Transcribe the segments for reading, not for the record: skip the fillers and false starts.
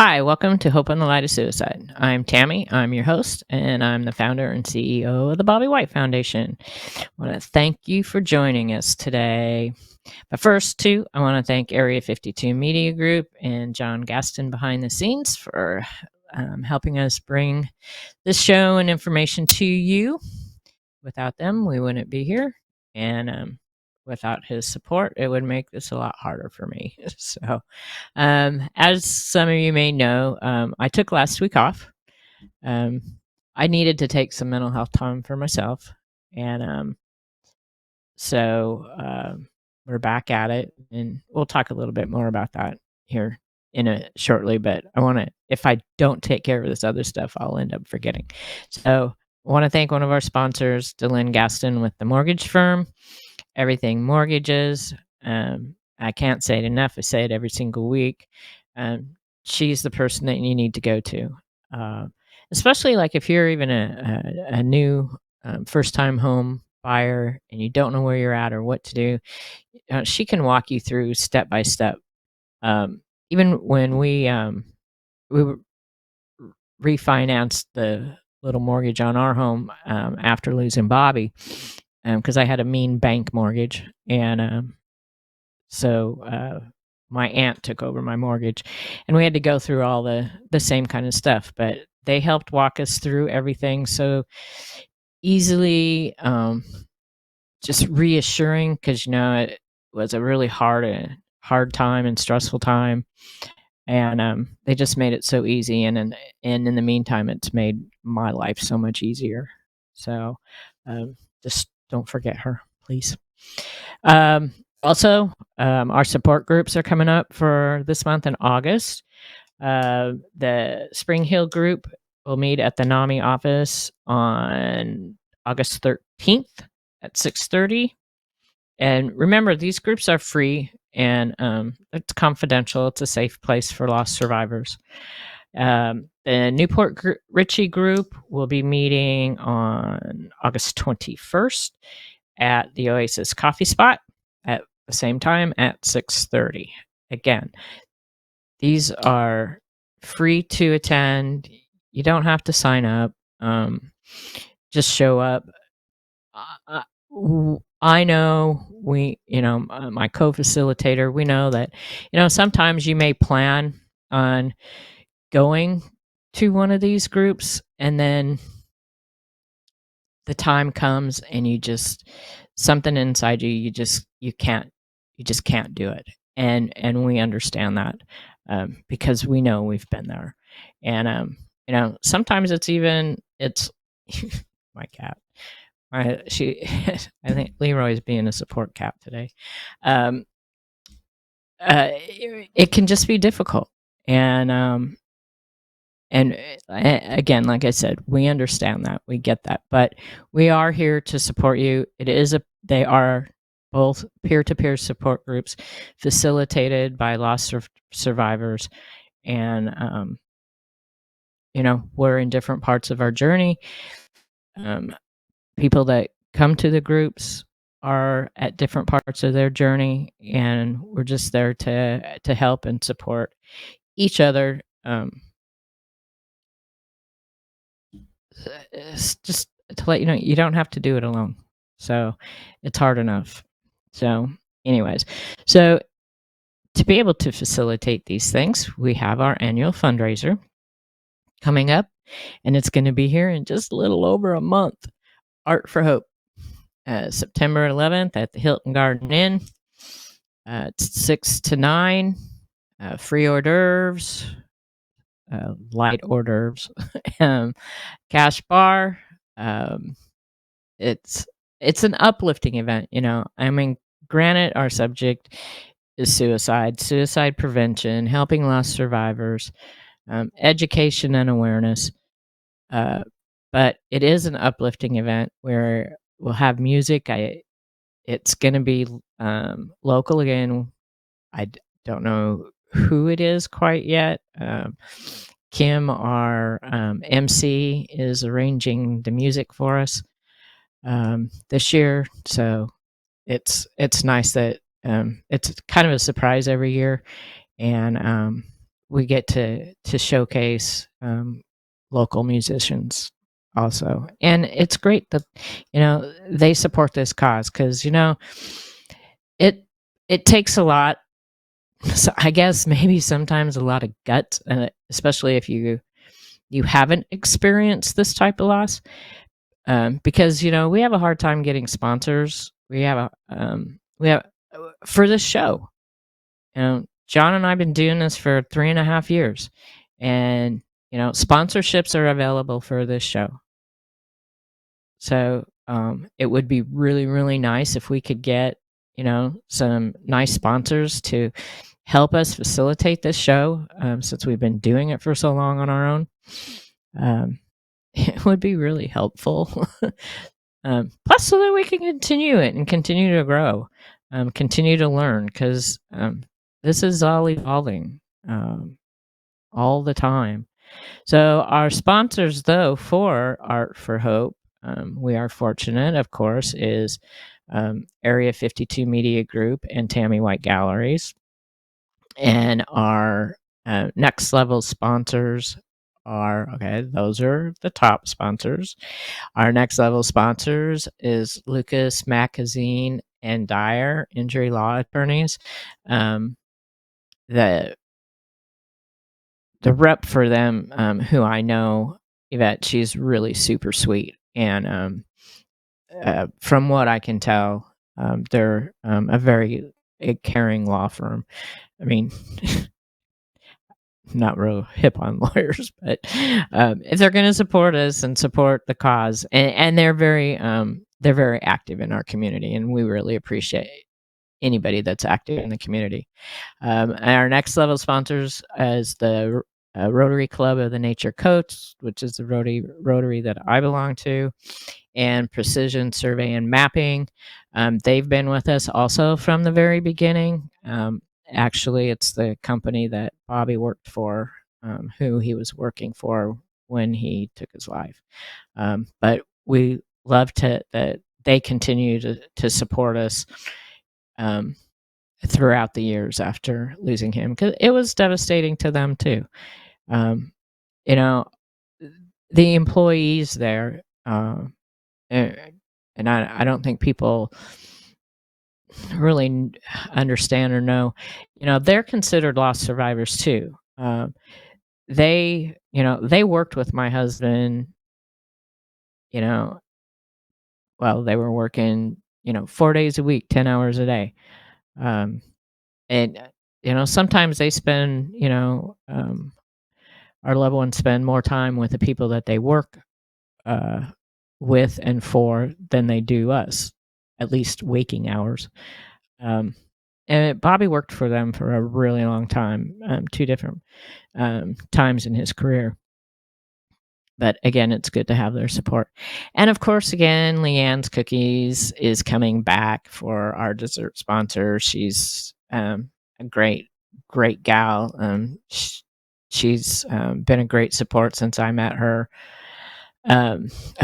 Hi, welcome to Hope on the Light of Suicide. I'm Tammy. I'm your host, and I'm the founder and CEO of the Bobby White Foundation. I want to thank you for joining us today. But first, too, I want to thank Area 52 Media Group and John Gaston behind the scenes for helping us bring this show and information to you. Without them, we wouldn't be here. And without his support, it would make this a lot harder for me. So, as some of you may know, I took last week off. Um, I needed to take some mental health time for myself. And so we're back at it. And we'll talk a little bit more about that here in a shortly. But if I don't take care of this other stuff, I'll end up forgetting. So I want to thank one of our sponsors, Dylan Gaston with the mortgage firm, Everything Mortgages. I can't say it enough. I say it every single week. She's the person that you need to go to, uh, especially like if you're even a new first time home buyer and you don't know where you're at or what to do. She can walk you through step by step. Even when we refinanced the little mortgage on our home after losing Bobby, because I had a mean bank mortgage, and so my aunt took over my mortgage, and we had to go through all the same kind of stuff. But they helped walk us through everything so easily, just reassuring, because it was a really hard time and stressful time, and they just made it so easy. And in the meantime, it's made my life so much easier. So just don't forget her, please. Also, our support groups are coming up for this month in August. The Spring Hill group will meet at the NAMI office on August 13th at 6:30. And remember, these groups are free, and it's confidential. It's a safe place for lost survivors. The Newport Ritchie group will be meeting on August 21st at the Oasis Coffee Spot at the same time at 6:30. Again, these are free to attend. You don't have to sign up. Just show up. I know my co-facilitator, we know that, sometimes you may plan on going to one of these groups, and then the time comes and something inside you just can't do it. And we understand that, because we know we've been there. And sometimes it's my cat. I think Leroy's being a support cat today. It can just be difficult, and again, like I said, we understand that, we get that, but we are here to support you. They are both peer-to-peer support groups facilitated by lost survivors, and we're in different parts of our journey. People that come to the groups are at different parts of their journey, and we're just there to help and support each other. It's just to let you know, you don't have to do it alone. So it's hard enough. So, anyways, so to be able to facilitate these things, we have our annual fundraiser coming up, and it's going to be here in just a little over a month. Art for Hope, September 11th at the Hilton Garden Inn. It's 6 to 9, free hors d'oeuvres, light hors d'oeuvres, cash bar. It's an uplifting event. I mean, granted, our subject is suicide prevention, helping lost survivors, education and awareness. But it is an uplifting event where we'll have music. It's going to be local again. I don't know who it is quite yet. Kim, our MC, is arranging the music for us this year. So it's nice that it's kind of a surprise every year, and we get to showcase local musicians also, and it's great that they support this cause, because it it takes a lot. So I guess maybe sometimes a lot of guts, especially if you haven't experienced this type of loss, because we have a hard time getting sponsors. We have for this show. John and I've been doing this for 3.5 years, and sponsorships are available for this show. So it would be really, really nice if we could get some nice sponsors to help us facilitate this show, since we've been doing it for so long on our own. It would be really helpful. Plus, so that we can continue it and continue to grow, continue to learn, because this is all evolving all the time. So our sponsors, though, for Art for Hope, we are fortunate, of course, is Area 52 Media Group and Tammy White Galleries. And our next level sponsors those are the top sponsors. Our next level sponsors is Lucas Magazine and Dyer Injury Law Attorneys. The rep for them, who I know, Yvette, she's really super sweet, and from what I can tell, they're a very caring law firm. I mean, not real hip on lawyers, but if they're going to support us and support the cause, and they're very active in our community, and we really appreciate anybody that's active in the community. Our next level sponsors is the Rotary Club of the Nature Coast, which is the Rotary that I belong to, and Precision Survey and Mapping. They've been with us also from the very beginning. Actually, it's the company that Bobby worked for, who he was working for when he took his life. But we love that they continue to support us throughout the years after losing him, because it was devastating to them too. You know, the employees there, and I don't think people really understand or know, they're considered lost survivors too. They worked with my husband, you know, well, they were working, 4 days a week, 10 hours a day. And sometimes they spend, our loved ones spend more time with the people that they work with and for than they do us, at least waking hours. And Bobby worked for them for a really long time, two different times in his career. But again, it's good to have their support. And of course, again, Leanne's Cookies is coming back for our dessert sponsor. She's a great, great gal. She's been a great support since I met her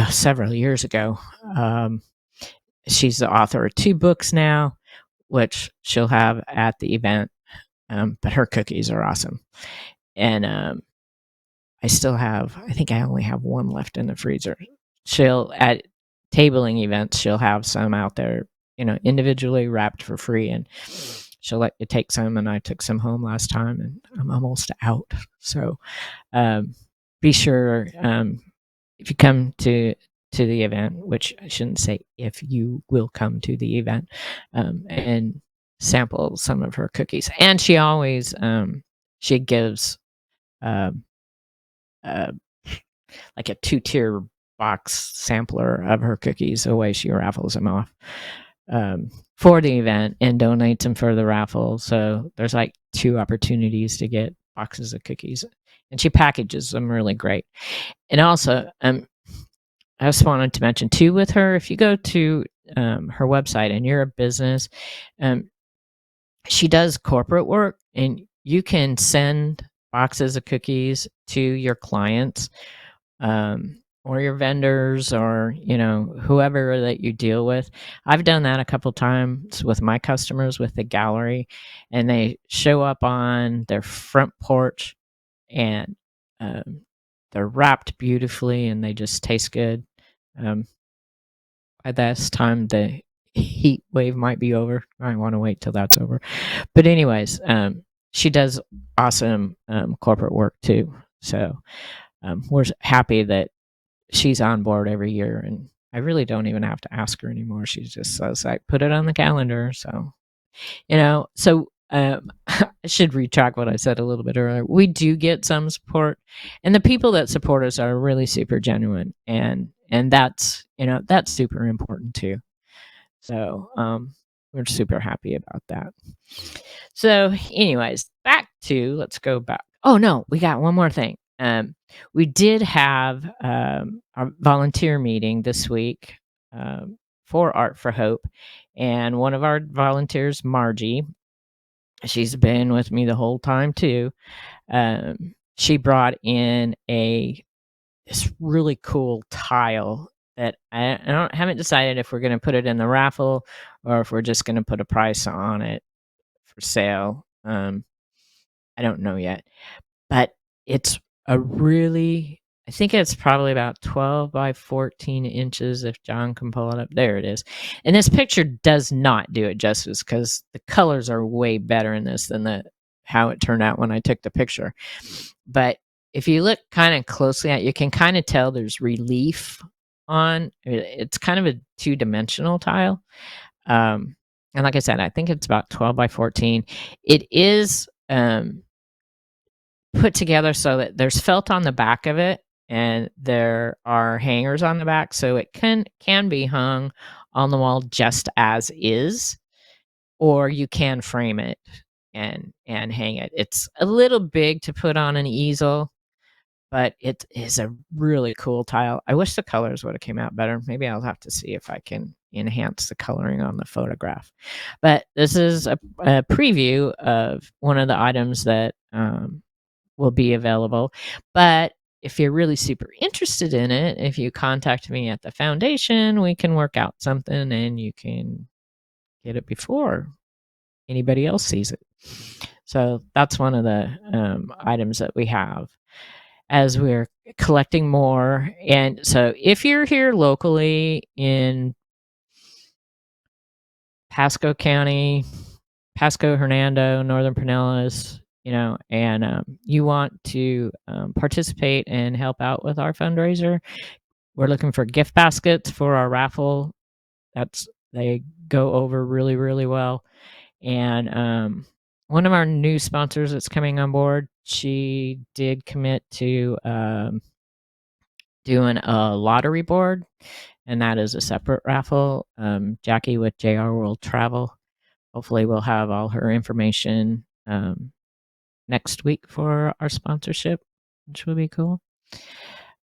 several years ago. She's the author of 2 books now, which she'll have at the event. But her cookies are awesome. And I think I only have one left in the freezer. At tabling events, she'll have some out there, individually wrapped for free, and she'll let you take some. And I took some home last time, and I'm almost out. So be sure, if you come to the event, which I shouldn't say if you will come to the event, and sample some of her cookies. And she always she gives like a 2-tier box sampler of her cookies away. She raffles them off for the event and donates them for the raffle. So there's like 2 opportunities to get boxes of cookies, and she packages them really great. And also, I just wanted to mention too, with her, if you go to her website and you're a business, she does corporate work, and you can send boxes of cookies to your clients, or your vendors, or whoever that you deal with. I've done that a couple times with my customers with the gallery, and they show up on their front porch and they're wrapped beautifully, and they just taste good. By this time, the heat wave might be over. I want to wait till that's over. But anyways, she does awesome corporate work too. So we're happy that she's on board every year, and I really don't even have to ask her anymore. She just says, "I put it on the calendar." So I should retract what I said a little bit earlier. We do get some support, and the people that support us are really super genuine, and that's super important too. So we're super happy about that. So, anyways, let's go back. Oh no, we got one more thing. We did have our volunteer meeting this week for Art for Hope, and one of our volunteers, Margie, she's been with me the whole time too. She brought in this really cool tile that haven't decided if we're going to put it in the raffle or if we're just going to put a price on it for sale. I don't know yet, but it's I think it's probably about 12 by 14 inches if John can pull it up. There it is. And this picture does not do it justice because the colors are way better in this than how it turned out when I took the picture. But if you look kind of closely at it, you can kind of tell there's relief on it's kind of a two-dimensional tile. And like I said, I think it's about 12 by 14. It is put together so that there's felt on the back of it and there are hangers on the back, so it can be hung on the wall just as is, or you can frame it and hang it. It's a little big to put on an easel, but it is a really cool tile. I wish the colors would have came out better. Maybe I'll have to see if I can enhance the coloring on the photograph. But this is a preview of one of the items that will be available. But if you're really super interested in it, if you contact me at the foundation, we can work out something and you can get it before anybody else sees it. So that's one of the items that we have as we're collecting more. And so if you're here locally in Pasco County, Pasco, Hernando, Northern Pinellas, and you want to participate and help out with our fundraiser, we're looking for gift baskets for our raffle. They go over really, really well. And one of our new sponsors that's coming on board, she did commit to doing a lottery board, and that is a separate raffle. Jackie with JR World Travel. Hopefully, we'll have all her information next week for our sponsorship, which will be cool.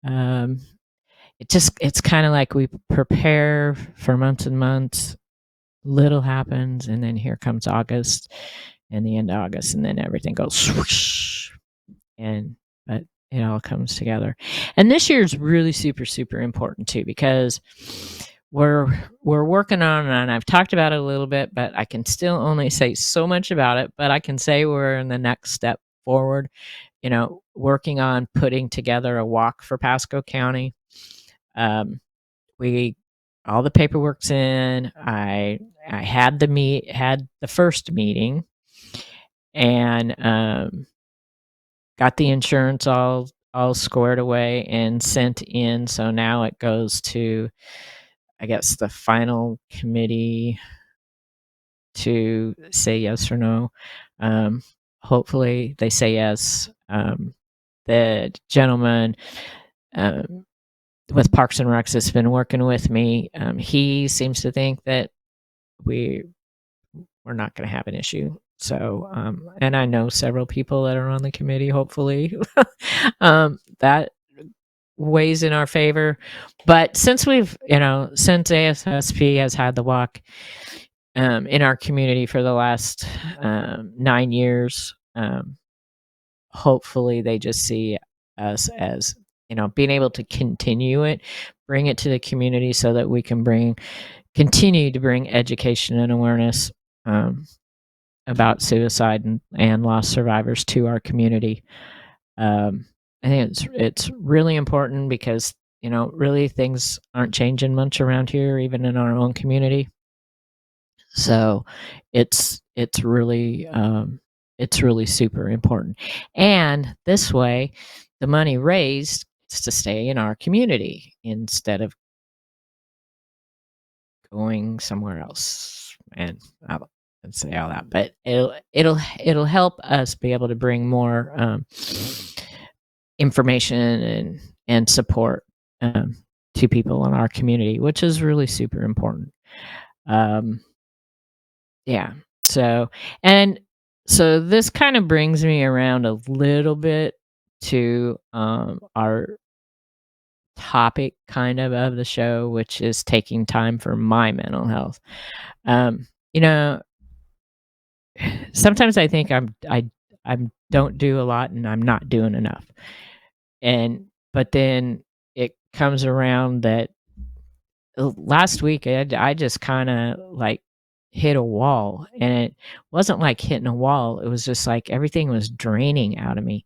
It's kind of like we prepare for months and months. Little happens, and then here comes August, and the end of August, and then everything goes swoosh, but it all comes together. And this year is really super, super important too, because we're working on, and I've talked about it a little bit, but I can still only say so much about it. But I can say we're in the next step forward, working on putting together a walk for Pasco County. All the paperwork's in. I had the first meeting, and got the insurance all squared away and sent in. So now it goes to, I guess, the final committee to say yes or no. Hopefully they say yes. The gentleman with Parks and Recs has been working with me. He seems to think that we're not going to have an issue. So, and I know several people that are on the committee, hopefully, that weighs in our favor. But since since ASSP has had the walk in our community for the last 9 years, hopefully they just see us as, being able to continue it, bring it to the community so that we can continue to bring education and awareness about suicide and loss survivors to our community. Um, I think it's really important because, really things aren't changing much around here, even in our own community. So it's really super important. And this way, the money raised is to stay in our community instead of going somewhere else. And I won't say all that, but it'll help us be able to bring more information and support to people in our community, which is really super important. Um, yeah. So and so this kind of brings me around a little bit to our topic of the show, which is taking time for my mental health. Um, you know, sometimes I think I don't do a lot and I'm not doing enough. And but then it comes around that last week I just kind of like hit a wall, and it wasn't like hitting a wall. It was just like everything was draining out of me.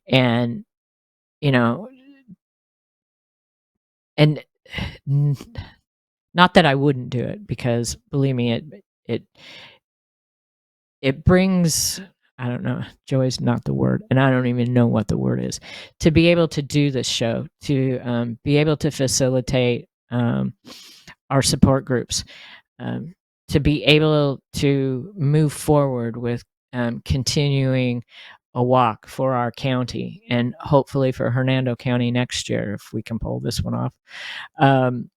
And you know and n- not that I wouldn't do it, because believe me, it it brings, I don't know, joy is not the word, and I don't even know what the word is, to be able to do this show, to be able to facilitate our support groups, um, to be able to move forward with continuing a walk for our county, and hopefully for Hernando County next year if we can pull this one off, um,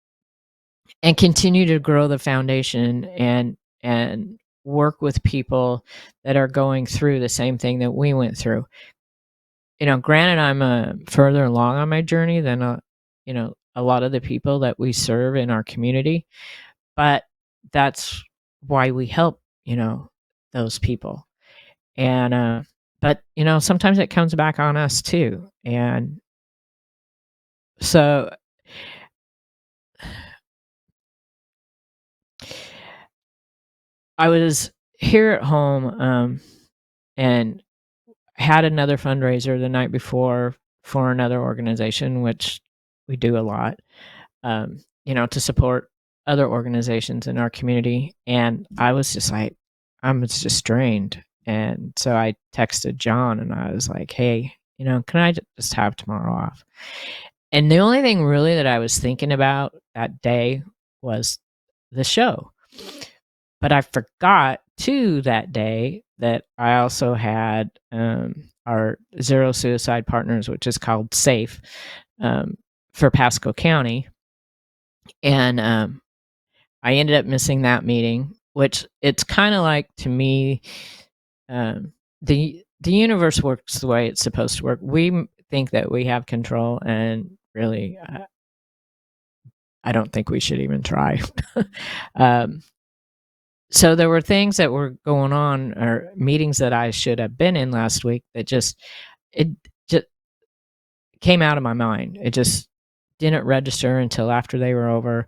and continue to grow the foundation and work with people that are going through the same thing that we went through. Granted, I'm further along on my journey than a lot of the people that we serve in our community, but that's why we help, those people. And but sometimes it comes back on us too. And so I was here at home, and had another fundraiser the night before for another organization, which we do a lot, to support other organizations in our community. And I was just like, I'm just drained. And so I texted John and I was like, hey, can I just have tomorrow off? And the only thing really that I was thinking about that day was the show. But I forgot too that day that I also had our Zero Suicide Partners, which is called SAFE, for Pasco County. And I ended up missing that meeting, which it's kind of like, to me, the universe works the way it's supposed to work. We think that we have control, and really, I don't think we should even try. um, so there were things that were going on, or meetings that I should have been in last week, that it just came out of my mind. It just didn't register until after they were over,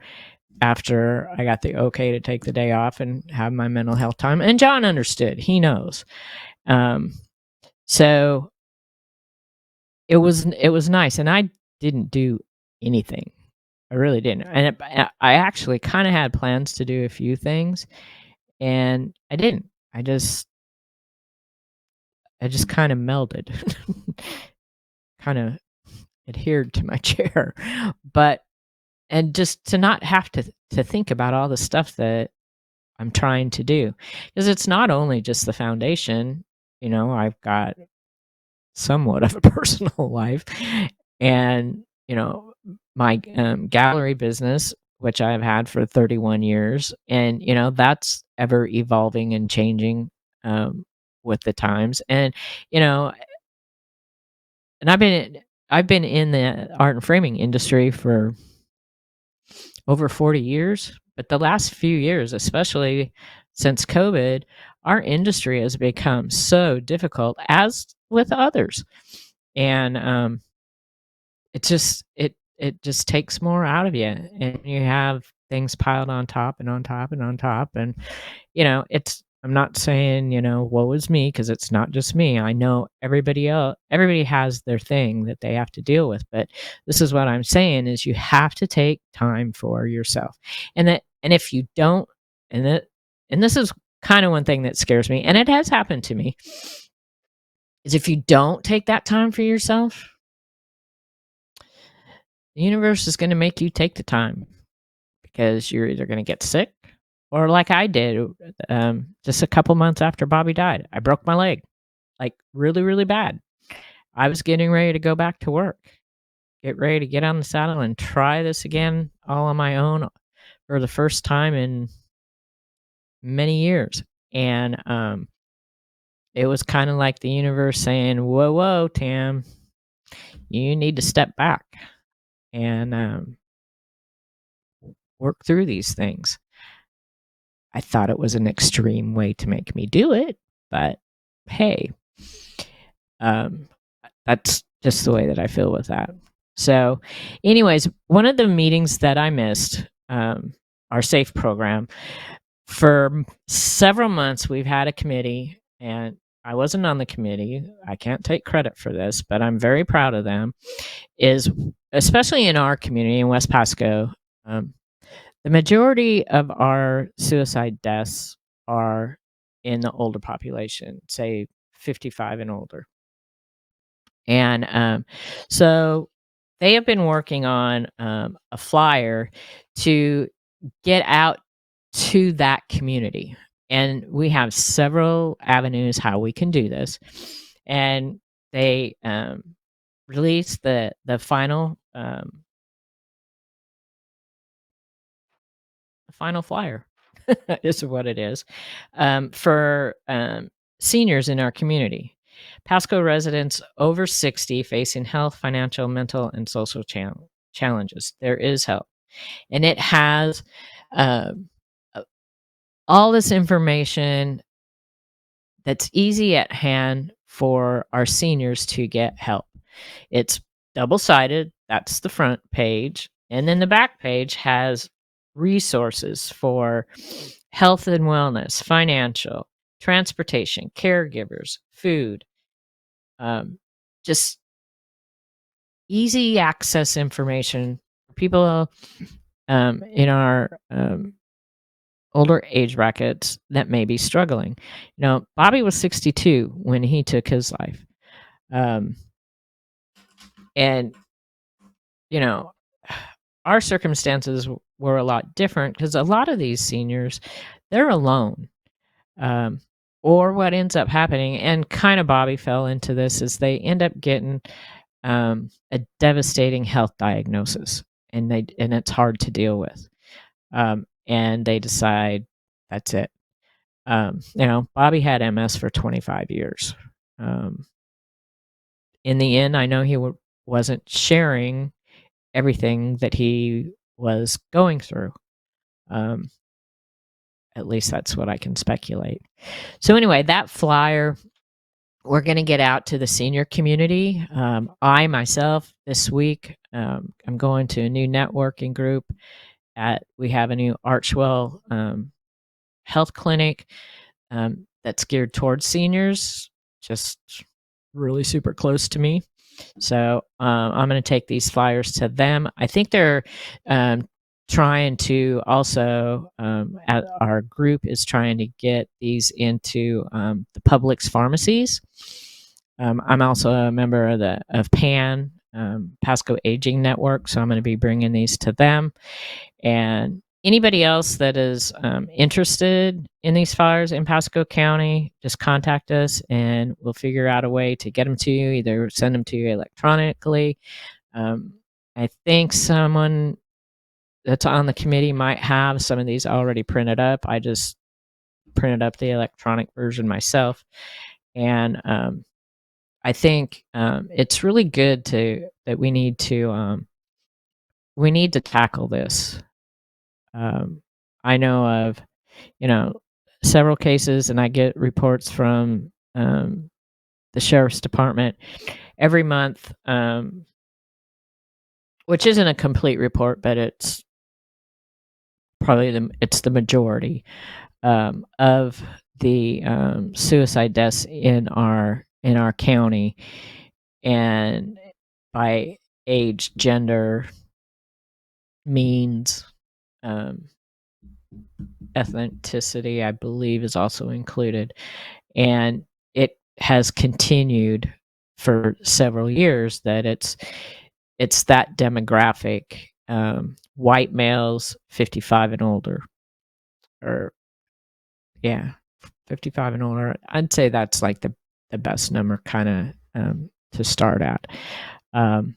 after I got the okay to take the day off and have my mental health time. And John understood. He knows. Um, so it was nice, and I didn't do anything. I really didn't. And I actually kind of had plans to do a few things, and I didn't. I just kind of melded, kind of adhered to my chair. But and just to not have to think about all the stuff that I'm trying to do, because it's not only just the foundation. I've got somewhat of a personal life, and my gallery business, which I've had for 31 years, and that's ever evolving and changing with the times. And you know and I've been in the art and framing industry for over 40 years, but the last few years, especially since COVID, our industry has become so difficult, as with others. And it just takes more out of you, and you have things piled on top and on top and on top. And it's I'm not saying, woe is me, because it's not just me. I know everybody has their thing that they have to deal with, but this is what I'm saying is you have to take time for yourself. And if you don't, and that and this is kind of one thing that scares me, and it has happened to me, is if you don't take that time for yourself, the universe is going to make you take the time, because you're either going to get sick, or like I did, just a couple months after Bobby died, I broke my leg, like really, really bad. I was getting ready to go back to work, get ready to get on the saddle and try this again all on my own for the first time in many years. And it was kind of like the universe saying, "Whoa, whoa, Tam, you need to step back and work through these things." I thought it was an extreme way to make me do it, but hey, um, that's just the way that I feel with that. So, anyways, one of the meetings that I missed, our SAFE program, for several months, we've had a committee, and I wasn't on the committee. I can't take credit for this, but I'm very proud of them. Is especially in our community in West Pasco, um, the majority of our suicide deaths are in the older population, say 55 and older. And so they have been working on a flyer to get out to that community. And we have several avenues how we can do this. And they released the final flyer is what it is, for seniors in our community. Pasco residents over 60 facing health, financial, mental, and social challenges. There is help. And it has um, uh, all this information that's easy at hand for our seniors to get help. It's double sided, that's the front page. And then the back page has resources for health and wellness, financial, transportation, caregivers, food, just easy access information for people in our older age brackets that may be struggling. Bobby was 62 when he took his life. Um, and, you know, our circumstances were a lot different because a lot of these seniors, they're alone. Um, or what ends up happening, and kind of Bobby fell into this, is they end up getting a devastating health diagnosis, and it's hard to deal with. And they decide that's it. Bobby had MS for 25 years. In the end, I know he wasn't sharing everything that he was going through. At least that's what I can speculate. So anyway, that flyer, we're going to get out to the senior community. I myself, this week, I'm going to a new networking group. We have a new Archwell health clinic that's geared towards seniors, just really super close to me. So I'm going to take these flyers to them. I think they're trying to also, our group is trying to get these into the Publix pharmacies. I'm also a member of PAN, Pasco Aging Network, so I'm going to be bringing these to them. And anybody else that is interested in these flyers in Pasco County, just contact us and we'll figure out a way to get them to you, either send them to you electronically. I think someone that's on the committee might have some of these already printed up. I just printed up the electronic version myself. And I think it's really good that we need to tackle this. I know of several cases, and I get reports from the sheriff's department every month, which isn't a complete report, but it's probably it's the majority of the suicide deaths in our county, and by age, gender, means, um, ethnicity, I believe, is also included, and it has continued for several years that it's that demographic, white males 55 and older, or yeah, 55 and older. I'd say that's like the best number kind of to start at. Um,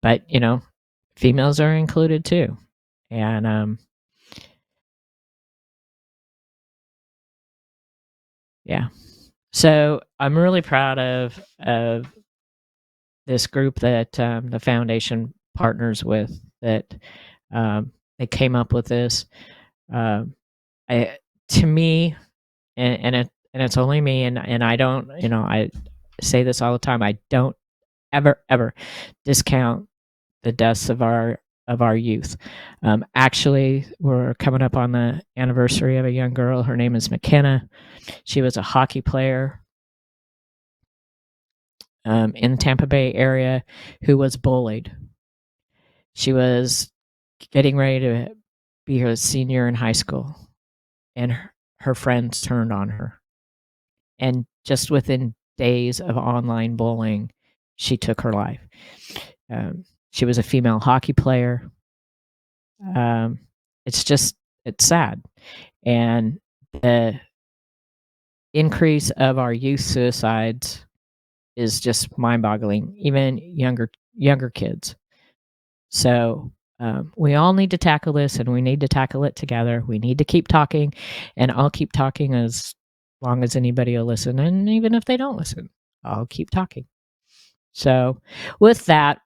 but females are included too, and yeah. So I'm really proud of this group that the foundation partners with, that they came up with this. Um, I to me, and it's only me, and I don't, I say this all the time. I don't ever discount the deaths of our youth. Actually, we're coming up on the anniversary of a young girl. Her name is McKenna. She was a hockey player in the Tampa Bay area who was bullied. She was getting ready to be a senior in high school, and her friends turned on her. And just within days of online bullying, she took her life. She was a female hockey player. Um, it's sad. And the increase of our youth suicides is just mind-boggling, even younger kids. So we all need to tackle this, and we need to tackle it together. We need to keep talking, and I'll keep talking as long as anybody will listen. And even if they don't listen, I'll keep talking. So with that,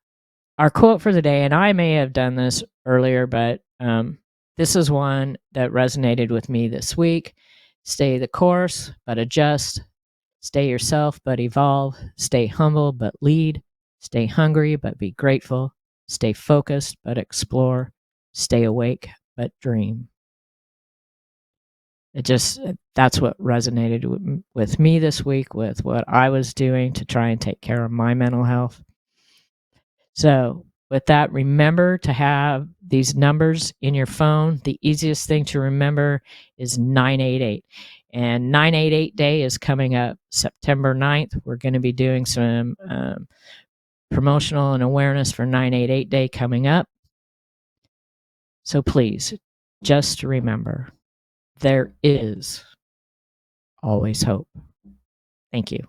our quote for the day, and I may have done this earlier, but this is one that resonated with me this week. Stay the course, but adjust. Stay yourself, but evolve. Stay humble, but lead. Stay hungry, but be grateful. Stay focused, but explore. Stay awake, but dream. That's what resonated with me this week, with what I was doing to try and take care of my mental health. So, with that, remember to have these numbers in your phone. The easiest thing to remember is 988. And 988 Day is coming up September 9th. We're going to be doing some promotional and awareness for 988 Day coming up. So please, just remember, there is always hope. Thank you.